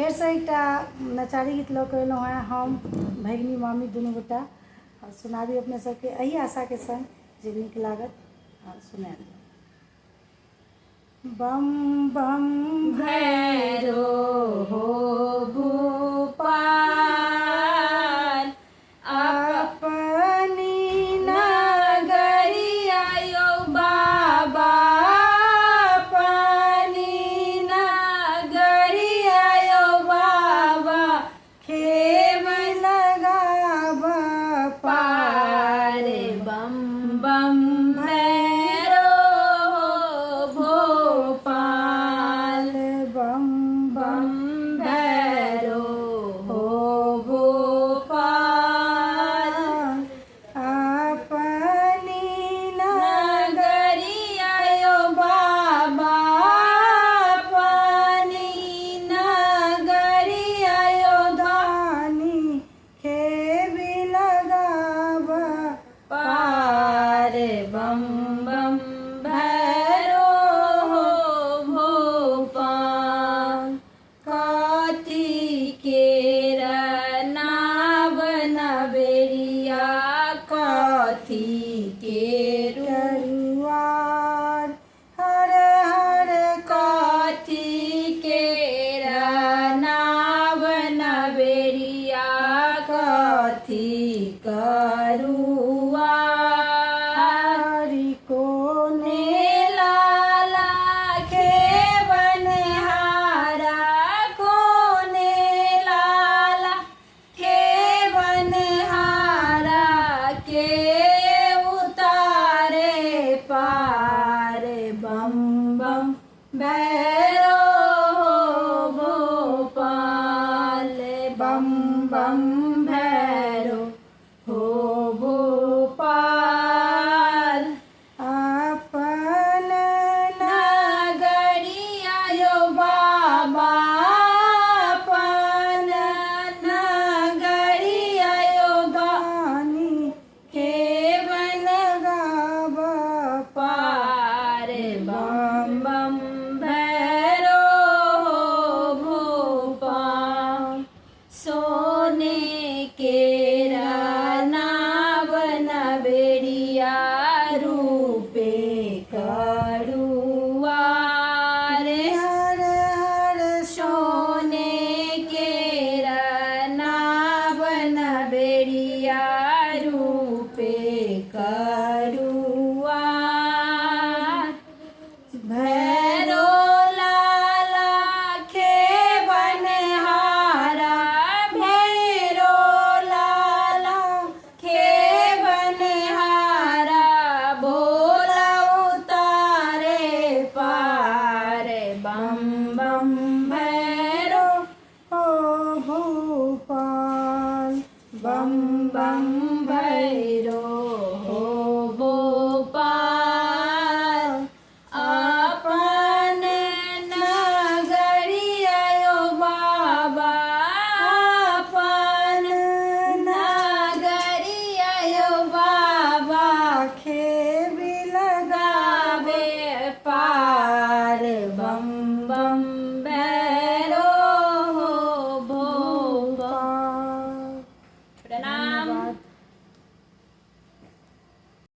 फेर से एक नचारी गीत लऽ के अयलहुँ हैं हम भगिनी मामी दुनू गोटा और सुनाबी अपने सबके यही आशा के संग जे नीक लागत और सुना दी। बम बम भैरो हो भूपाल अपनी नगरिया यो बाबा अपनी नगरिया यो बाबा खेब लगाब पार बम बम भैरो भोपाल बम बम भैरो हो भोपाल अपनी नगरिया यो बाबा अपनी नगरिया यो धानी खेबी लगाब पार बम बम भैरो हो भोपाल काती केर नाव नबेरिया काती केर तरुआर हर हर काती केर नाव नबेरिया काती करुआर कोने लाला के बनहारा कोने लाला के बनहारा के उतारे पार बम बम भैरो हो भोपाल बम बम